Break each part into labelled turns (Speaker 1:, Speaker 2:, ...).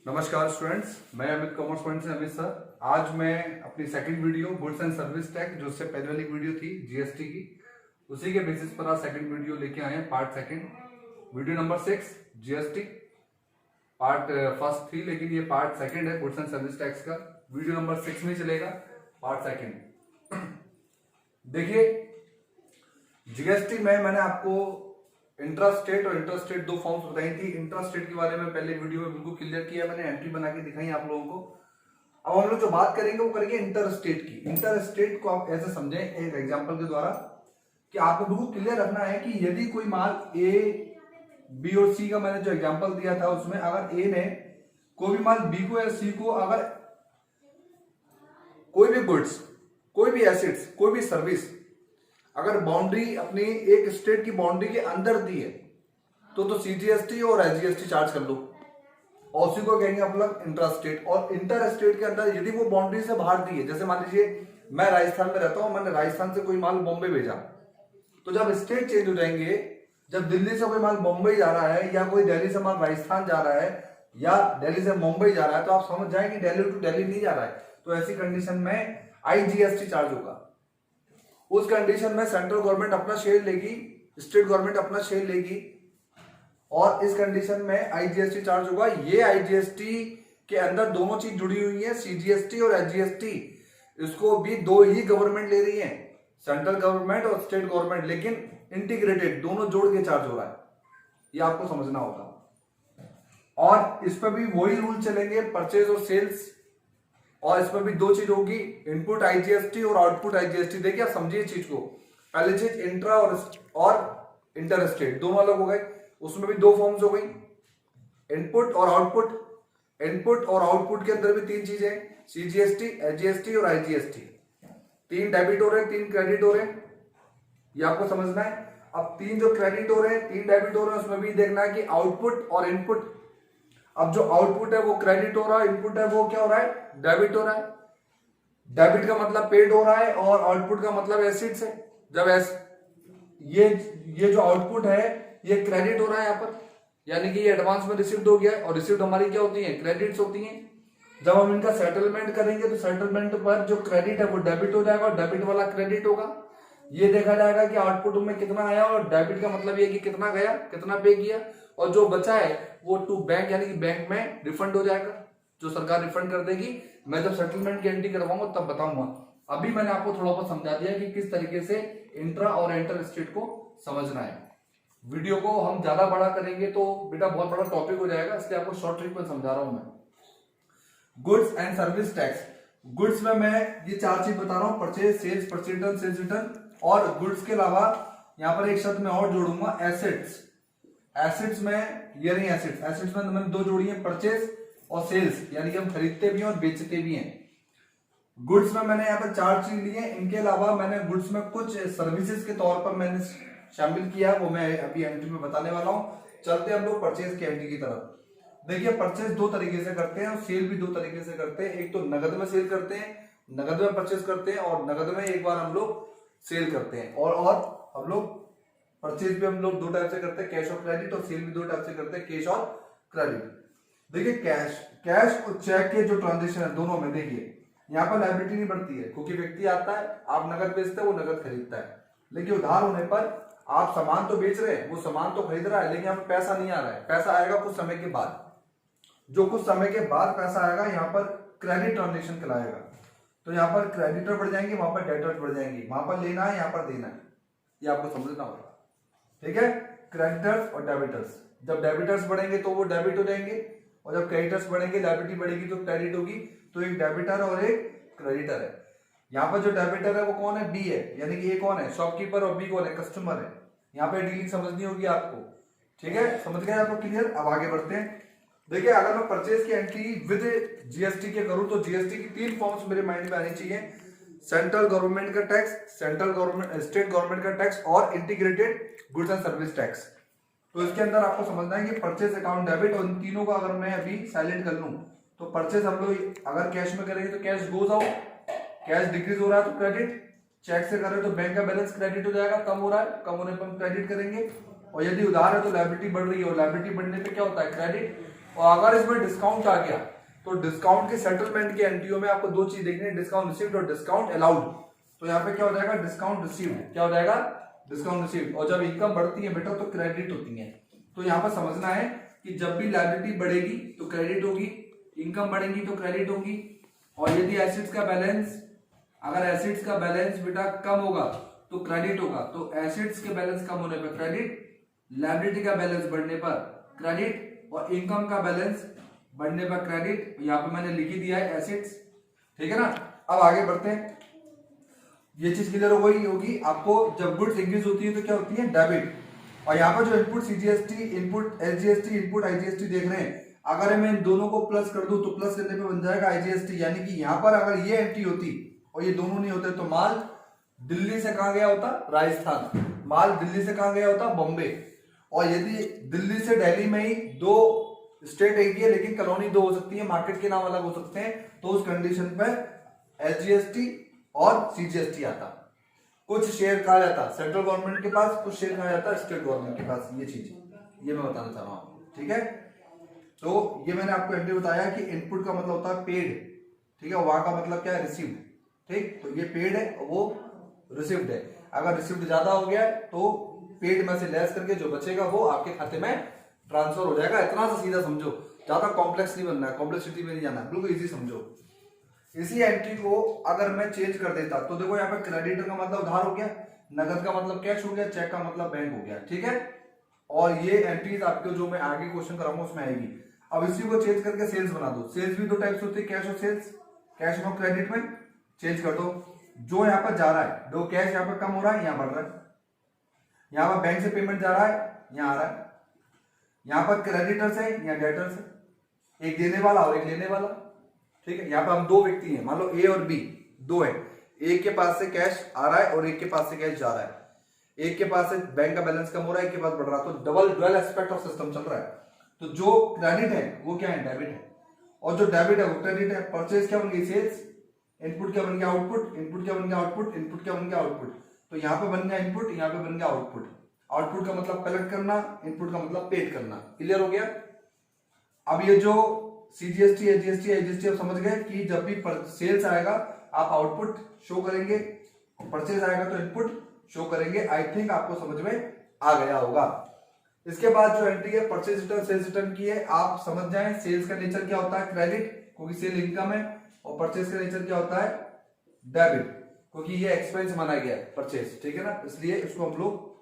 Speaker 1: नमस्कार स्टूडेंट्स, मैं Amit commerce point से अमित सर। आज मैं अपनी second video goods and service tax, जो उससे पहले वाली वीडियो थी जीएसटी की, उसी के बेसिस पर आज सेकंड वीडियो लेके आए हैं। Part second, video number 6 GST. Part first थी, लेकिन ये पार्ट सेकंड है गुड्स एंड सर्विस टैक्स का। वीडियो नंबर 6 में चलेगा पार्ट सेकंड। देखिए, जीएसटी में मैंने आपको इंट्रा स्टेट और इंटर स्टेट दो फॉर्म्स बताई थी। इंट्रा स्टेट के बारे में पहले वीडियो में बिल्कुल क्लियर किया मैंने, एंट्री बना के दिखाई आप लोगों को। अब हम लोग जो बात करेंगे वो करेंगे इंटर स्टेट की। इंटर स्टेट को आप ऐसे समझें एक एग्जांपल के द्वारा कि आपको बिल्कुल क्लियर रखना है कि यदि कोई माल ए, बी और सी का मैंने जो एग्जांपल दिया था उसमें अगर ए ने कोई भी माल बी को या सी को, अगर कोई भी गुड्स, कोई भी एसेट्स, कोई भी सर्विस अगर बाउंड्री अपनी एक स्टेट की बाउंड्री के अंदर दी है तो सीजीएसटी और एसजीएसटी चार्ज कर लो, और उसी को कहेंगे आप लोग इंट्रा स्टेट। और इंटर स्टेट के अंदर यदि वो बाउंड्री से बाहर दी है, जैसे मान लीजिए मैं राजस्थान में रहता हूं, मैंने राजस्थान से कोई माल बॉम्बे भेजा, तो जब स्टेट चेंज हो जाएंगे, जब दिल्ली से कोई माल बॉम्बे जा रहा है या कोई दिल्ली से माल राजस्थान जा रहा है या दिल्ली से मुंबई जा रहा है, तो आप समझ जाए कि दिल्ली टू दिल्ली नहीं जा रहा है, तो ऐसी कंडीशन में आईजीएसटी चार्ज होगा। उस कंडीशन में सेंट्रल गवर्नमेंट अपना शेयर लेगी, स्टेट गवर्नमेंट अपना शेयर लेगी, और इस कंडीशन में आईजीएसटी चार्ज होगा। ये आईजीएसटी के अंदर दोनों चीज जुड़ी हुई है, सीजीएसटी और एसजीएसटी। इसको भी दो ही गवर्नमेंट ले रही है, सेंट्रल गवर्नमेंट और स्टेट गवर्नमेंट, लेकिन इंटीग्रेटेड दोनों जोड़ के चार्ज हो रहा है, ये आपको समझना होगा। और इस पर भी वही रूल चलेंगे, परचेज और सेल्स, और इसमें भी दो चीज होगी, इनपुट आईजीएसटी और आउटपुट आईजीएसटी। देखिए आप समझिए चीज को। पहली चीज इंट्रा और इंटर स्टेट दोनों अलग हो गए, उसमें भी दो फॉर्म्स हो गई, इनपुट और आउटपुट। इनपुट और आउटपुट के अंदर भी तीन चीजें, सीजीएसटी, एसजीएसटी और आईजीएसटी। तीन डेबिट हो रहे हैं, तीन क्रेडिट हो रहे हैं, ये आपको समझना है। अब तीन जो क्रेडिट हो रहे हैं, तीन डेबिट हो रहे हैं, उसमें भी देखना है कि आउटपुट और इनपुट। अब जो आउटपुट है वो क्रेडिट हो रहा है, इनपुट है वो क्या हो रहा है, डेबिट हो रहा है। डेबिट का मतलब पेड हो रहा है और आउटपुट का मतलब एसेट्स है। जब ये जो आउटपुट है ये क्रेडिट हो रहा है यहाँ पर, यानी कि ये एडवांस में रिसीव्ड हो गया है, और रिसीव्ड हमारी क्या होती है, क्रेडिट्स होती हैं। जब हम इनका सेटलमेंट करेंगे तो सेटलमेंट पर जो क्रेडिट है वो डेबिट हो जाएगा और डेबिट वाला क्रेडिट होगा। ये देखा जाएगा कि आउटपुट में कितना आया, और डेबिट का मतलब ये कि कितना गया, कितना पे किया, और जो बचा है वो टू बैंक, यानी कि बैंक में रिफंड हो जाएगा, जो सरकार रिफंड कर देगी। मैं जब सेटलमेंट की एंट्री करवाऊंगा तब बताऊंगा। अभी मैंने आपको थोड़ा बहुत समझा दिया कि किस तरीके से इंट्रा और इंटर स्टेट को समझना है। वीडियो को हम ज्यादा बड़ा करेंगे तो बेटा बहुत बड़ा टॉपिक हो जाएगा, इसलिए आपको शॉर्ट ट्रिक में समझा रहा हूं मैं। Goods and service tax. Goods में मैं ये चार चीज बता रहा हूं, purchase, sales, purchase return, sales return. और गुड्स के अलावा यहां पर एक शब्द मैं और जोड़ूंगा, एसेट्स। एसेट्स में ये नहीं, एसेट्स में मैंने दो जोड़ी है, परचेज और सेल्स, यानी कि हम खरीदते भी हैं और बेचते भी हैं। गुड्स में मैंने यहाँ पर चार चीज ली है। इनके अलावा मैंने गुड्स में कुछ सर्विसेज के तौर पर मैंने शामिल किया है, वो मैं अभी एंट्री में बताने वाला हूं। चलते हम लोग परचेज की एंट्री की तरफ। देखिए, परचेज दो तरीके से करते हैं और सेल भी दो तरीके से करते हैं। एक तो नगद में सेल करते हैं, नगद में परचेज करते हैं, और नगद में एक बार हम लोग सेल करते हैं। और हम लोग परचेज भी हम लोग दो टाइप से करते हैं, कैश और क्रेडिट, और सेल भी दो टाइप से करते हैं, कैश और क्रेडिट। देखिए, कैश और चेक के जो ट्रांजेक्शन है दोनों में, देखिए यहाँ पर लायबिलिटी नहीं बढ़ती है, क्योंकि व्यक्ति आता है, आप नगद बेचते हैं, वो नगद खरीदता है। लेकिन उधार होने पर आप सामान तो बेच रहे हैं, वो सामान तो खरीद रहा है, लेकिन यहाँ पर पैसा नहीं आ रहा है। पैसा आएगा कुछ समय के बाद, जो कुछ समय के बाद पैसा आएगा यहाँ पर क्रेडिट ट्रांजेक्शन कहलाएगा। तो यहाँ पर क्रेडिटर बढ़ जाएंगे, वहां पर डेबिटर बढ़ जाएंगे, वहां पर लेना है, यहाँ पर देना है, ये आपको समझना होगा। ठीक है, क्रेडिटर्स और डेबिटर्स। जब डेबिटर्स बढ़ेंगे तो वो डेबिट हो जाएंगे, और जब क्रेडिटर्स बढ़ेंगे, लायबिलिटी बढ़ेगी तो क्रेडिट होगी। तो एक डेबिटर और एक क्रेडिटर है। यहाँ पर जो डेबिटर है वो कौन है, बी है, यानी कि ये कौन है, शॉपकीपर, और बी कौन है, कस्टमर है। यहाँ पे डीलिंग समझनी होगी आपको। ठीक है, समझ गए आपको, क्लियर। अब आगे बढ़ते हैं। देखिए, अगर मैं परचेज की एंट्री विद जीएसटी के करूं तो जीएसटी की तीन फॉर्म्स मेरे माइंड में आनी चाहिए, सेंट्रल गवर्नमेंट का tax, central government, state government का टैक्स, और integrated goods and service tax. तो इसके अंदर आपको समझना है कि परचेज, अकाउंट, डेबिट, और इन तीनों का अगर मैं अभी साइलेंट कर लूं तो परचेज हम लोग अगर कैश में करेंगे तो cash goes out, cash decrease हो रहा है तो क्रेडिट, चेक से कर रहे हो तो बैंक का बैलेंस क्रेडिट हो जाएगा, कम हो रहा है, कम होने पर हम क्रेडिट करेंगे। और यदि उधार है तो लायबिलिटी बढ़ रही है, और लायबिलिटी बढ़ने पे क्या होता है, क्रेडिट। और अगर इसमें डिस्काउंट आ गया तो डिस्काउंट के सेटलमेंट के एंट्रियों में आपको दो चीज देखनी है, डिस्काउंट रिसीव्ड और डिस्काउंट अलाउड। तो यहाँ पे क्या हो जाएगा, डिस्काउंट रिसीव्ड, क्या हो जाएगा, डिस्काउंट रिसीव्ड। और जब इनकम बढ़ती है बेटा तो क्रेडिट होती है। तो यहाँ पर समझना है कि जब भी लायबिलिटी बढ़ेगी तो क्रेडिट होगी, इनकम बढ़ेगी तो क्रेडिट होगी। और यदि एसेट्स का बैलेंस, अगर एसेट्स का बैलेंस बेटा कम होगा तो क्रेडिट होगा। तो एसेट्स के बैलेंस कम होने पर क्रेडिट, लायबिलिटी का बैलेंस बढ़ने पर क्रेडिट, और इनकम का बैलेंस बढ़ने पर क्रेडिट। यहाँ पे मैंने लिख ही दिया है एसेट्स, ठीक है ना। अब आगे बढ़ते हैं, ये चीज क्लियर हो गई होगी आपको। जब गुड्स इंक्रीज होती है तो क्या होती है, डेबिट। और यहाँ पर जो input CGST, input SGST, input IGST देख रहे हैं, अगर मैं इन दोनों को प्लस कर दूं तो प्लस करने पे बन जाएगा आईजीएसटी। यानी कि यहाँ पर अगर ये एंट्री होती और ये दोनों नहीं होते तो माल दिल्ली से कहां गया होता, राजस्थान। माल दिल्ली से कहां गया होता, बॉम्बे। और यदि दिल्ली से दिल्ली में ही दो स्टेट एक ही है लेकिन कॉलोनी दो हो सकती है, मार्केट के नाम अलग हो सकते हैं, तो उस कंडीशन पर एसजीएसटी और सीजीएसटी आता। कुछ शेयर कहा जाता सेंट्रल गवर्नमेंट के पास, कुछ शेयर कहा जाता स्टेट गवर्नमेंट के पास। ये चीज ये मैं बताना चाह रहा हूं, ठीक है। तो ये मैंने आपको एंट्री बताया कि इनपुट का मतलब होता है पेड, ठीक है, वहां का मतलब क्या है, रिसीव्ड, ठीक। तो ये पेड है, वो रिसीव्ड है। अगर रिसीव्ड ज्यादा हो गया तो पेड में से लेस करके जो बचेगा वो आपके खाते में ट्रांसफर हो जाएगा। इतना सा सीधा समझो, ज्यादा कॉम्प्लेक्स नहीं बनना है, कॉम्प्लेक्सिटी में नहीं जाना, बिल्कुल इजी समझो। इसी एंट्री को अगर मैं चेंज कर देता तो देखो यहाँ पे क्रेडिटर का मतलब उधार हो गया, नगद का मतलब कैश हो गया, चेक का मतलब बैंक हो गया, ठीक है। और ये एंट्रीज आपको जो मैं आगे क्वेश्चन कराऊंगा उसमें आएगी। अब इसी को चेंज करके सेल्स बना दो। सेल्स भी दो टाइप्स होते हैं, कैश और सेल्स। कैश और क्रेडिट में चेंज कर दो। जो यहाँ पर जा रहा है, दो कैश यहाँ पर कम हो रहा है, यहाँ बढ़ रहा है। यहाँ पर बैंक से पेमेंट जा रहा है, यहाँ आ रहा है। यहाँ पर क्रेडिटर्स है, यहाँ डेटर्स है, एक देने वाला और एक लेने वाला, ठीक है। यहाँ पर हम दो व्यक्ति हैं, मान लो ए और बी, दो है, एक के पास से कैश आ रहा है और एक के पास से कैश जा रहा है। एक के पास से बैंक का बैलेंस कम हो रहा है, एक के पास बढ़ रहा है, तो डबल एस्पेक्ट ऑफ सिस्टम चल रहा है। तो जो क्रेडिट है वो क्या है, डेबिट है, और जो डेबिट है वो क्रेडिट है। परचेज क्या बन गई, सेल्स। इनपुट क्या बन गया, आउटपुट। इनपुट क्या बन गया, आउटपुट। इनपुट क्या बन गया, आउटपुट। तो यहाँ पे बन गया इनपुट, यहाँ पे बन गया आउटपुट। आउटपुट का मतलब कलेक्ट करना, इनपुट का मतलब पेड करना। क्लियर हो गया। अब ये जो सीजीएसटी, एजीएसटी, आईजीएसटी आप समझ गए कि जब भी सेल्स आएगा आप आउटपुट शो करेंगे, परचेज आएगा तो इनपुट शो करेंगे। आई थिंक आपको समझ में आ गया होगा। इसके बाद जो एंट्री है परचेज रिटर्न, सेल्स रिटर्न की है, आप समझ जाएं सेल्स का नेचर क्या होता है, क्रेडिट, क्योंकि सेल इनकम है, और परचेज का नेचर क्या होता है, डेबिट, क्योंकि ये एक्सपेंस माना गया है परचेज, ठीक है ना। इसलिए इसको हम लोग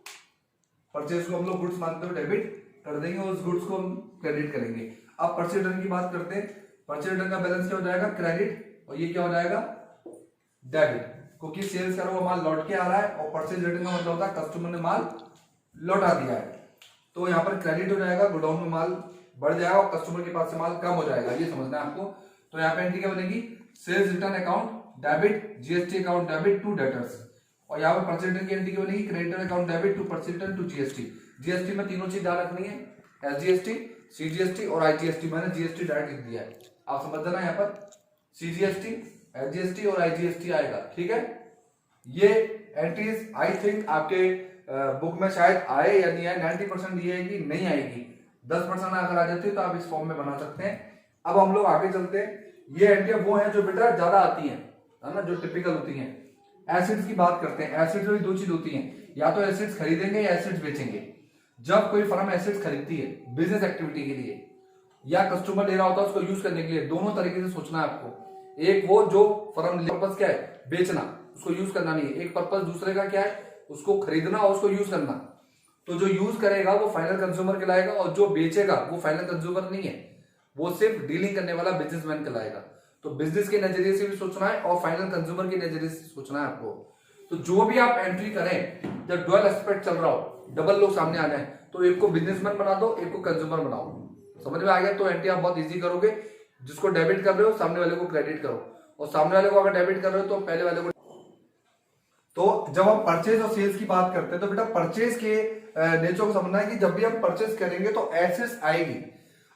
Speaker 1: परचेज को हम लोग गुड्स मानते हुए डेबिट कर देंगे और उस गुड्स को हम क्रेडिट करेंगे। अब परचेज रिटर्न की बात करते हैं। परचेज रिटर्न का बैलेंस क्या हो जाएगा, क्रेडिट, और ये क्या हो जाएगा, डेबिट, क्योंकि सेल्स करा हुआ माल लौट के आ रहा है, और परचेज रिटर्न का मतलब होता है कस्टमर ने माल लौटा दिया है। तो यहाँ पर क्रेडिट हो जाएगा, गोडाउन में माल बढ़ जाएगा और कस्टमर के पास से माल कम हो जाएगा, ये समझना है आपको। तो यहाँ पे एंट्री क्या बनेगी, sales return account debit, GST account debit to debtors. और यहाँ पर परचेज रिटर्न की एंट्री क्या बनेगी, creditor account debit to purchase return to GST. GST में तीनों चीज ध्यान रखनी है, एसजीएसटी, सीजीएसटी और आईजीएसटी। मैंने जीएसटी डायरेक्ट लिख दिया है, आप समझ जाना। यहाँ पर सीजीएसटी, एसजीएसटी और आईजीएसटी आएगा, ठीक है। ये एंट्रीज आई थिंक आपके बुक में शायद आए या नहीं आए। 90% ये है कि नहीं आएगी, 10% अगर आ जाती है तो आप इस फॉर्म में बना सकते हैं। अब हम लोग आगे चलते हैं। ये एंट्री वो है जो बेटा ज्यादा आती है ना, जो टिपिकल होती हैं। एसिड्स की बात करते हैं। एसिड्स में दो चीज होती हैं, या तो एसिड्स खरीदेंगे या एसिड्स बेचेंगे। जब कोई फर्म एसिड्स खरीदती है बिजनेस एक्टिविटी के लिए, या कस्टमर ले रहा होता है उसको यूज करने के लिए, दोनों तरीके से सोचना है आपको। एक वो जो फर्म पर्पज क्या है, बेचना, उसको यूज करना नहीं है। एक पर्पज दूसरे का क्या है, उसको खरीदना और उसको यूज करना। तो जो यूज करेगा वो फाइनल कंज्यूमर कहलाएगा, और जो बेचेगा वो फाइनल कंज्यूमर नहीं है, वो सिर्फ डीलिंग करने वाला बिजनेसमैन कहलाएगा। तो बिजनेस के नजरिए से भी सोचना है और फाइनल कंज्यूमर के नजरिए से सोचना है आपको। तो जो भी आप एंट्री करें, जब डुअल एस्पेक्ट चल रहा हो, डबल लोग सामने आ जाए, तो एक को बिजनेसमैन बना दो, एक को कंज्यूमर बनाओ। समझ में आ गया। तो एंट्री आप बहुत इजी करोगे। जिसको डेबिट कर रहे हो सामने वाले को क्रेडिट करो, और सामने वाले को अगर डेबिट कर रहे हो तो पहले वाले को। तो जब हम परचेज और सेल्स की बात करते हैं तो बेटा परचेज के नेचर को समझना है कि जब भी हम परचेज करेंगे तो एसेट्स आएगी।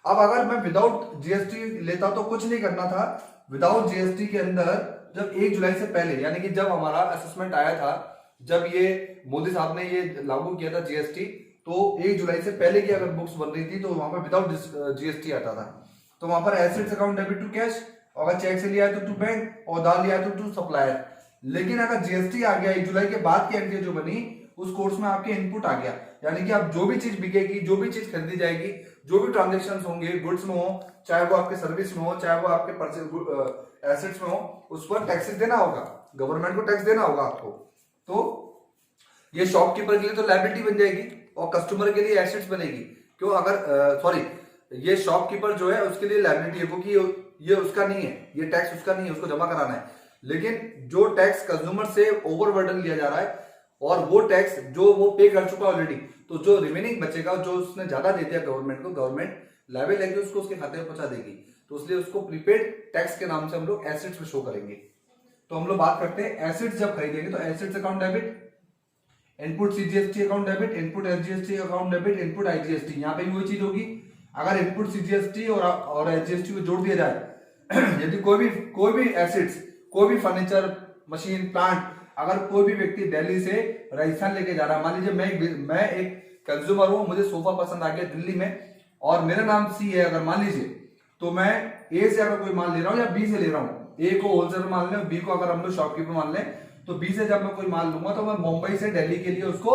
Speaker 1: अब अगर मैं विदाउट जीएसटी लेता तो कुछ नहीं करना था। विदाउट जीएसटी के अंदर जब 1 जुलाई से पहले, यानी कि जब हमारा असेसमेंट आया था, जब ये मोदी साहब ने ये लागू किया था जीएसटी, तो 1 जुलाई से पहले की अगर बुक्स बन रही थी तो वहां पर विदाउट जीएसटी आता था, तो वहां पर assets account debit to cash, अगर चेक से लिया है तो टू बैंक और उधार लिया है तो टू सप्लायर। लेकिन अगर जीएसटी आ गया 1 जुलाई के बाद की एंट्री जो बनी उस कोर्स में आपके इनपुट आ गया, यानी कि आप जो भी चीज बिकेगी, जो भी चीज खरीदी जाएगी, जो भी ट्रांजेक्शन होंगे गुड्स में हो, चाहे वो आपके सर्विस में हो, चाहे वो आपके परचेज एसेट्स में हो, उस पर टैक्सेस देना होगा, गवर्नमेंट को टैक्स देना होगा आपको। तो ये शॉपकीपर के लिए तो लायबिलिटी बन जाएगी और कस्टमर के लिए एसेट्स बनेगी। क्यों? अगर सॉरी, ये शॉपकीपर जो है उसके लिए लायबिलिटी है, क्योंकि ये उसका नहीं है, ये टैक्स उसका नहीं है, उसको जमा कराना है। लेकिन जो टैक्स कंज्यूमर से ओवरबर्डन लिया जा रहा है और वो टैक्स जो वो पे कर चुका ऑलरेडी, तो जो रिमेनिंग बचेगा, जो उसने ज्यादा दे दिया गवर्नमेंट को, गवर्नमेंट लायबल है कि उसको उसके खाते में पहुंचा देगी। तो इसलिए उसको प्रीपेड टैक्स के नाम से हम लोग एसेट्स में शो करेंगे। तो हम लोग बात करते हैं एसेट्स जब खरीदेंगे तो assets account debit, input CGST account debit, input SGST account debit, input IGST. यहाँ पे भी वही चीज होगी, अगर इनपुट सीजीएसटी और एसजीएसटी को जोड़ दिया जाए, यदि कोई भी एसेट्स, कोई भी फर्नीचर, मशीन, प्लांट, अगर कोई भी व्यक्ति दिल्ली से राजस्थान लेके जा रहा है, मान लीजिए मैं एक कंज्यूमर हूं, मुझे सोफा पसंद आ गया दिल्ली में और मेरा नाम सी है, अगर मान लीजिए, तो मैं ए से अगर कोई माल ले रहा हूं या बी से ले रहा हूं, ए को होलसेलर मान लें, बी को अगर हम लोग शॉपकीपर मान लें, तो बी से जब मैं कोई माल लूंगा तो मैं मुंबई से दिल्ली के लिए उसको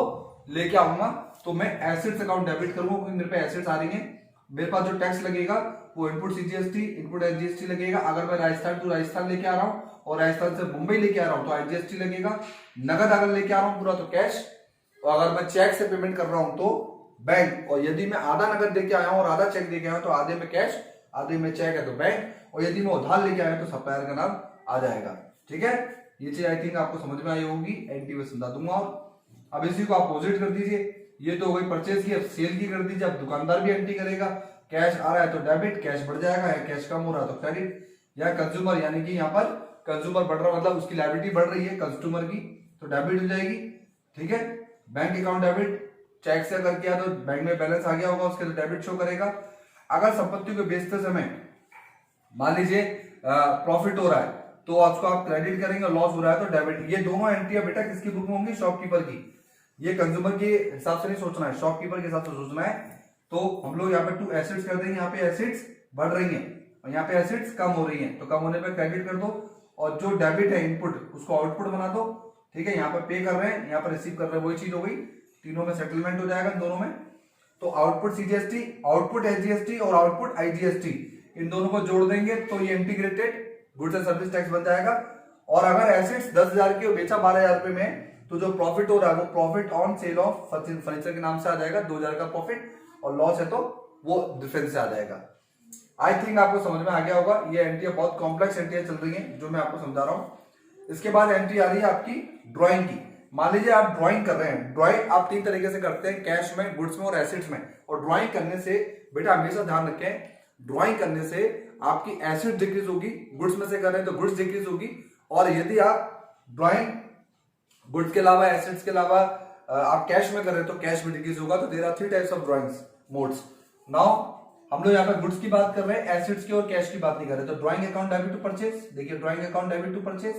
Speaker 1: लेके आऊंगा, तो मैं एसेट्स अकाउंट डेबिट करूंगा, क्योंकि मेरे पे एसेट्स आ रही हैं। मेरे पास जो टैक्स लगेगा वो इनपुट सीजीएसटी, इनपुट एसजीएसटी लगेगा। अगर मैं राजस्थान टू राजस्थान लेके आ रहा हूं और राजस्थान से मुंबई लेके आ रहा हूं तो आईजीएसटी लगेगा। नगद अगर लेके आ रहा हूं पूरा तो कैश, और अगर मैं चेक से पेमेंट कर रहा हूं तो बैंक। और यदि मैं आधा नगद लेके आया हूं और आधा चेक लेके आया हूं तो आधे में कैश, आधे में चेक है तो बैंक, और यदि मैं उधार लेके आया तो सप्लायर का नाम आ जाएगा। ठीक है, ये चीज आई थिंक आपको समझ में आई होगी, एंटी में समझा दूंगा। और अब इसी को अपोजिट कर दीजिए, ये तो हो गई परचेज की, अब सेल की कर दीजिए। अब दुकानदार भी एंट्री करेगा, कैश आ रहा है तो डेबिट, कैश बढ़ जाएगा, या कैश कम हो रहा है तो क्रेडिट। या कंज्यूमर, यानी कि यहाँ पर कंज्यूमर बढ़ रहा, मतलब उसकी लायबिलिटी बढ़ रही है कस्टमर की, तो डेबिट हो जाएगी। ठीक है, बैंक अकाउंट डेबिट, चेक से अगर किया तो बैंक में बैलेंस आ गया होगा, उसके लिए डेबिट शो करेगा। अगर संपत्ति को बेचते समय मान लीजिए प्रॉफिट हो रहा है तो उसको आप क्रेडिट करेंगे, लॉस हो रहा है तो डेबिट। ये दोनों एंट्रियां बेटा किसकी बुक में होंगी? शॉपकीपर की। ये कंज्यूमर के हिसाब से नहीं सोचना है, शॉपकीपर के हिसाब से सोचना है। तो हम लोग यहाँ पे टू एसेट्स कर देंगे, यहाँ पे एसेट्स बढ़ रही हैं और यहाँ पे एसेट्स कम हो रही हैं, तो कम होने पे क्रेडिट कर दो, और जो डेबिट है इनपुट उसको आउटपुट बना दो। ठीक है, यहाँ पर पे कर रहे हैं, यहाँ पर रिसीव कर रहे हैं, वही चीज हो गई, तीनों में सेटलमेंट हो जाएगा दोनों में। तो आउटपुट सीजीएसटी, आउटपुट एसजीएसटी और आउटपुट आईजीएसटी, इन दोनों को जोड़ देंगे तो ये integrated goods and service tax बन जाएगा। और अगर एसेट्स 10,000 की बेचा 12,000 रुपए में, तो जो प्रॉफिट हो रहा है वो profit on sale of furniture के नाम से आ जाएगा, 2,000 का प्रॉफिट, और लॉस है तो वो डिफरेंस से आ जाएगा। आई थिंक आपको समझ में आ गया होगा। ये एंट्रियां बहुत कॉम्प्लेक्स एंट्रियां चल रही हैं जो मैं आपको समझा रहा हूं। इसके बाद एंट्री आ रही है आपकी ड्राइंग की। मान लीजिए आप ड्राइंग कर रहे हैं, ड्राइंग आप 3 तरीके से करते हैं, कैश में, गुड्स में और एसेट्स में। और ड्राइंग करने से बेटा हमेशा ध्यान रखें, ड्राइंग करने से आपकी एसेट डिक्रीज होगी, गुड्स में से कर रहे हैं तो गुड्स डिक्रीज होगी। और यदि आप ड्राइंग गुड्स के अलावा, एसेट्स के अलावा आप कैश में कर रहे हैं तो कैश में डिक्रीज होगा। तो there are 3 types of drawings modes. Now हम लोग यहाँ पे गुड्स की बात कर रहे हैं, एसेट्स की और कैश की बात नहीं कर रहे। तो drawing account debit to purchase, देखिए drawing account debit to purchase.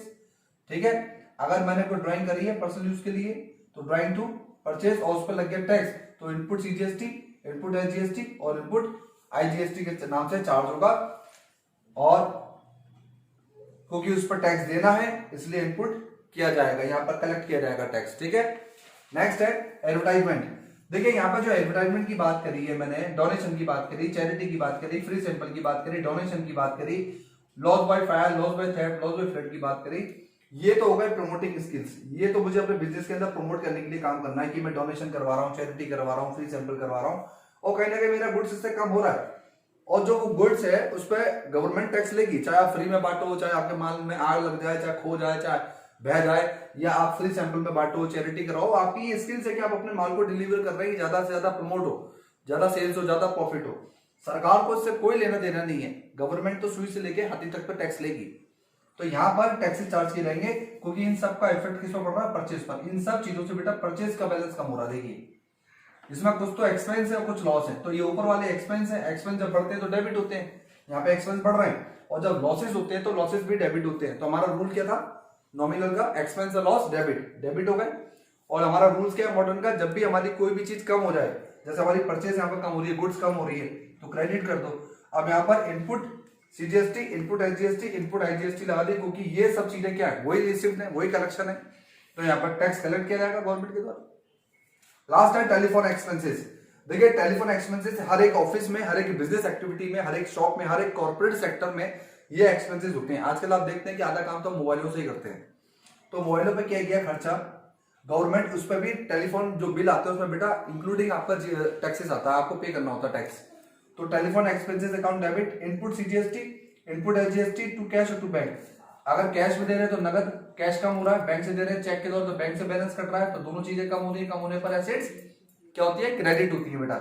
Speaker 1: ठीक है, अगर मैंने कोई ड्राइंग करी है पर्सनल यूज के लिए तो ड्राइंग टू परचेज, और उस पर लग गया टैक्स, तो इनपुट सीजीएसटी, इनपुट एसजीएसटी और इनपुट आईजीएसटी के नाम से चार्ज होगा। और क्योंकि उस पर टैक्स देना है इसलिए इनपुट किया जाएगा, यहां पर कलेक्ट किया जाएगा टैक्स। ठीक है, नेक्स्ट है एडवर्टाइजमेंट। देखिए यहाँ पर जो एडवर्टाइजमेंट की बात करी है मैंने, डोनेशन की बात करी, चैरिटी की बात करी, फ्री सैंपल की बात करी, डोनेशन की बात करी, loss by fire, loss by theft, loss by flood की बात करी। ये तो हो गए प्रमोटिंग स्किल्स। ये तो मुझे अपने बिजनेस के अंदर प्रमोट करने के लिए काम करना है कि मैं डोनेशन करवा रहा हूँ, चैरिटी करवा रहा हूँ, फ्री सैंपल करवा रहा हूँ, और कहीं ना कहीं मेरा गुड्स इससे कम हो रहा है। और जो गुड्स है उस पर गवर्नमेंट टैक्स लेगी, चाहे आप फ्री में बांटो, चाहे आपके माल में आग लग जाए, चाहे खो जाए, चाहे बह जाए, या आप फ्री सैंपल में बांटो, चैरिटी कराओ। आपकी ये स्किल्स है कि आप अपने माल को डिलीवर कर रहे हैं, ज्यादा से ज्यादा प्रमोट हो, ज्यादा सेल्स हो, ज्यादा प्रॉफिट हो। सरकार को इससे कोई लेना देना नहीं है, गवर्नमेंट तो सुई से लेके हाथी तक पे टैक्स लेगी। तो यहाँ पर टैक्सेस चार्ज किए जाएंगे, क्योंकि इन सब का इफेक्ट किस पर पड़ रहा है? परचेज पर। इन सब चीजों से बेटा परचेज का बैलेंस कम हो रहा है। देखिए इसमें कुछ तो एक्सपेंस है और कुछ लॉस है, तो ये ऊपर वाले एक्सपेंस है, एक्सपेंस जब बढ़ते हैं तो डेबिट होते हैं, यहाँ पे एक्सपेंस बढ़ रहे हैं, और जब लॉसेस होते हैं तो लॉसेस भी डेबिट होते हैं। तो हमारा रूल क्या था नॉमिनल का? एक्सपेंस लॉस डेबिट, डेबिट हो गए। और हमारा रूल्स क्या है मॉडर्न का, जब भी हमारी कोई भी चीज कम हो जाए, जैसे हमारी परचेज यहाँ पर कम हो रही है, गुड्स कम हो रही है, तो क्रेडिट कर दो। अब यहाँ पर input CGST, input SGST, input IGST लगा दी, क्योंकि ये सब चीजें क्या है, वही रिसिप्ट है, वही कलेक्शन है, तो यहाँ पर टैक्स कलेक्ट किया जाएगा गवर्नमेंट के द्वारा। लास्ट है टेलीफोन एक्सपेंसेस। देखिए टेलीफोन एक्सपेंसेस हर एक ऑफिस में, हर एक बिजनेस एक्टिविटी में, हर एक शॉप में, हर एक कॉर्पोरेट सेक्टर में ये एक्सपेंसेस होते हैं। आजकल आप देखते हैं कि आधा काम तो मोबाइलों से ही करते हैं, तो मोबाइलों पे क्या गया खर्चा, गवर्नमेंट उस पर भी टेलीफोन जो बिल आता है उसमें बेटा इंक्लूडिंग आपका टैक्सेस आता है, आपको पे करना होता है टैक्स। तो telephone expenses account debit, input CGST, input SGST to cash और टू बैंक। अगर कैश में दे रहे हैं तो नगद कैश कम हो रहा है, बैंक से दे रहे हैं चेक के तौर तो बैंक से बैलेंस कट रहा है, तो दोनों चीजें कम हो रही है, कम होने पर एसेट्स क्या होती है, क्रेडिट होती है बेटा,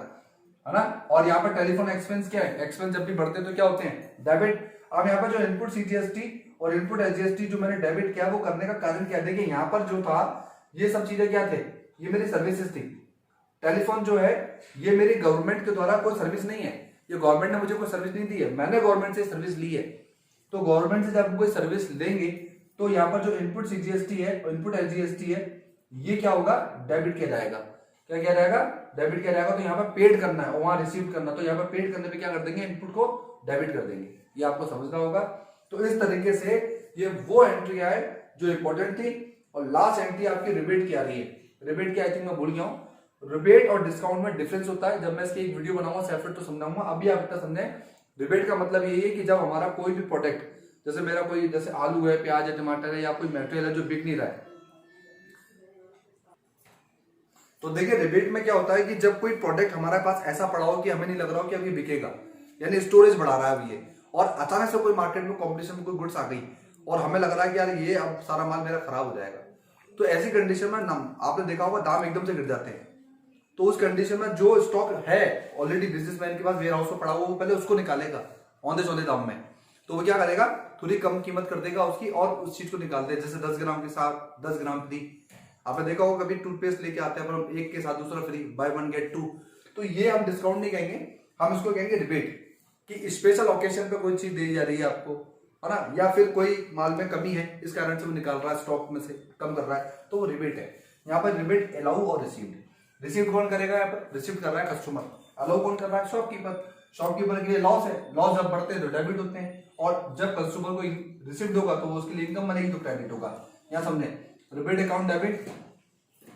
Speaker 1: है ना। और यहाँ पर टेलीफोन एक्सपेंस क्या है, एक्सपेंस जब भी बढ़ते हैं तो क्या होते हैं, डेबिट। अब यहाँ पर जो इनपुट सीजीएसटी और इनपुट एसजीएसटी जो मैंने डेबिट किया वो करने का कारण क्या, देखिए यहाँ पर जो था ये सब चीजें क्या थे, ये मेरी सर्विसेज थी। टेलीफोन जो है ये मेरी गवर्नमेंट के द्वारा कोई सर्विस नहीं है, ये गवर्नमेंट ने मुझे कोई सर्विस नहीं दी है, मैंने गवर्नमेंट से सर्विस ली है। तो गवर्नमेंट से जब कोई सर्विस लेंगे तो यहाँ पर जो इनपुट सीजीएसटी है और इनपुट एसजीएसटी है ये क्या होगा, डेबिट किया जाएगा। क्या किया जाएगा, डेबिट किया जाएगा। तो यहाँ पर पेड करना है और वहां रिसीव करना, तो यहाँ पर पेड करने पे क्या कर देंगे, इनपुट को डेबिट कर देंगे, ये आपको समझना होगा। तो इस तरीके से ये वो एंट्री है जो इंपॉर्टेंट थी। और लास्ट एंट्री आपकी रिबेट की आ रही है। रिबेट की आई थिंक मैं भूल गया हूँ। रिबेट और डिस्काउंट में डिफरेंस होता है, जब मैं इसकी एक वीडियो बनाऊंगा सेपरेट तो समझाऊंगा, अभी आप इतना समझें। रिबेट का मतलब यही है कि जब हमारा कोई भी प्रोडक्ट, जैसे मेरा कोई जैसे आलू है, प्याज है, टमाटर है या कोई मटेरियल है जो बिक नहीं रहा है, तो देखिए रिबेट में क्या होता है कि जब कोई प्रोडक्ट हमारे पास ऐसा पड़ा हो कि हमें नहीं लग रहा हो कि अभी बिकेगा, यानी स्टोरेज बढ़ा रहा है अभी ये, और अचानक से कोई मार्केट में कॉम्पिटिशन में कोई गुड्स आ गई और हमें लग रहा है कि यार ये अब सारा माल मेरा खराब हो जाएगा, तो ऐसी कंडीशन में आपने देखा होगा दाम एकदम से गिर जाते हैं। तो उस कंडीशन में जो स्टॉक है ऑलरेडी बिजनेसमैन के पास वेयर हाउस में पड़ा हुआ, वो पहले उसको निकालेगा ऑन द सौदे दाम में। तो वो क्या करेगा, थोड़ी कम कीमत कर देगा उसकी और उस चीज को निकाल दे, जैसे 10 ग्राम के साथ 10 ग्राम फ्री। आपने देखा होगा कभी टूथपेस्ट लेके आते हैं पर हम एक के साथ दूसरा free, buy one get two. तो ये हम डिस्काउंट नहीं कहेंगे, हम इसको कहेंगे रिबेट, कि स्पेशल ओकेजन पे कोई चीज दी जा रही है आपको, है ना, या फिर कोई माल में कमी है इस कारण से वो निकाल रहा है स्टॉक में से, कम कर रहा है, तो वो रिबेट है। यहाँ पर रिबेट अलाउ और रिसीव्ड। रिसीव कौन करेगा, यहाँ पर रिसीव कर रहा है कस्टमर, अलाउ कौन कर रहा है, शॉपकीपर। शॉपकीपर के लिए लॉस है, लॉस जब बढ़ते हैं तो डेबिट होते हैं, और जब कस्टमर को रिसीव्ड होगा तो उसके लिए इनकम बनेगी तो क्रेडिट होगा। यहाँ समझे, rebate account debit,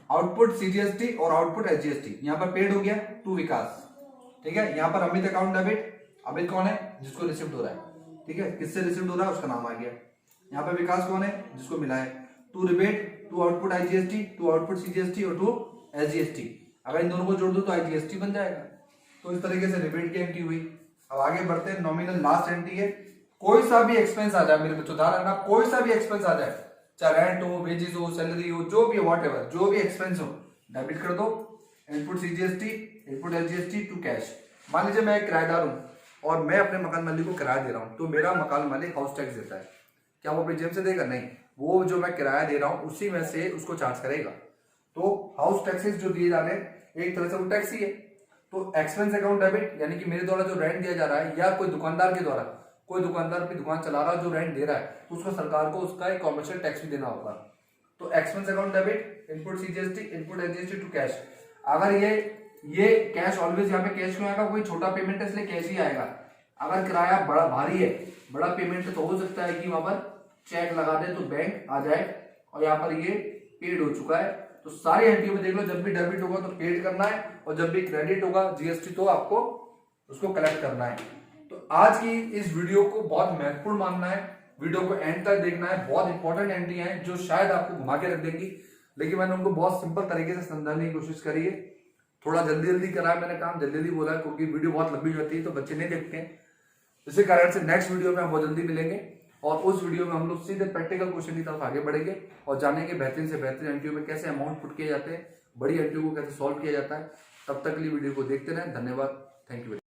Speaker 1: output CGST और आउटपुट एसजीएसटी। यहाँ पर पेड हो गया टू विकास, ठीक है। यहाँ पर अमित अकाउंट डेबिट, अमित कौन है, जिसको रिसीव्ड हो रहा है, ठीक है, किससे रिसीव्ड हो रहा है उसका नाम आ गया। यहाँ पर विकास कौन है, जिसको मिला है। To rebate, to output IGST, to output CGST और टू एसजीएसटी। अगर इन दोनों को जोड़ दो तो आईजीएसटी बन जाएगा। तो इस तरीके से रिबेट की एंट्री हुई। अब आगे बढ़ते हैं, नॉमिनल लास्ट एंट्री है। कोई सा भी एक्सपेंस आ जाए मेरे बच्चों, ध्यान रखना, कोई सा भी एक्सपेंस आ जाए, चाहे रेंट हो, वेजेस हो, सैलरी हो, जो भी वॉट एवर, जो भी एक्सपेंस हो डेबिट कर दो। Input CGST, input SGST to cash. मान लीजिए मैं एक किराएदार हूं और मैं अपने मकान मालिक को किराया दे रहा हूं, तो मेरा मकान मालिक हाउस टैक्स देता है। क्या वो अपनी जेब से देगा? नहीं, वो जो मैं किराया दे रहा हूं उसी में से उसको चार्ज करेगा। तो हाउस टैक्सेस जो दिए जा रहे हैं एक तरह से वो टैक्स ही है। तो एक्सपेंस अकाउंट डेबिट, यानी कि मेरे द्वारा जो रेंट दिया जा रहा है या कोई दुकानदार के द्वारा, कोई दुकानदार अपनी दुकान चला रहा है जो रेंट दे रहा है, तो उसको सरकार को उसका एक कॉमर्शियल टैक्स भी देना होगा। तो expense account debit, input CGST, input SGST to cash. अगर ये कैश ऑलवेज यहाँ पे कैश क्यों आएगा, कोई छोटा पेमेंट है इसलिए कैश ही आएगा। अगर किराया बड़ा भारी है, बड़ा पेमेंट है, तो हो सकता है कि वहां पर चेक लगा दे तो बैंक आ जाए और यहाँ पर ये पेड हो चुका है। तो सारी एंट्री में देख लो, जब भी डेबिट होगा तो पेड करना है और जब भी क्रेडिट होगा जीएसटी तो आपको उसको कलेक्ट करना है। तो आज की इस वीडियो को बहुत महत्वपूर्ण मानना है, वीडियो को एंड तक देखना है। बहुत इंपॉर्टेंट एंट्री है जो शायद आपको घुमा के रख देंगी, लेकिन मैंने उनको बहुत सिंपल तरीके से समझाने की कोशिश करी है। थोड़ा जल्दी जल्दी कराया मैंने काम, जल्दी जल्दी बोला क्योंकि वीडियो बहुत लंबी हो जाती है तो बच्चे नहीं देखते हैं। इसी कारण से नेक्स्ट वीडियो में हम बहुत जल्दी मिलेंगे और उस वीडियो में हम लोग सीधे प्रैक्टिकल क्वेश्चन की तरफ आगे बढ़ेंगे और जानेंगे बेहतरीन से बेहतरीन एंट्री में कैसे अमाउंट पुट किए जाते हैं, बड़ी एंट्री को कैसे सॉल्व किया जाता है। तब तक के लिए वीडियो को देखते रहें। धन्यवाद, थैंक यू।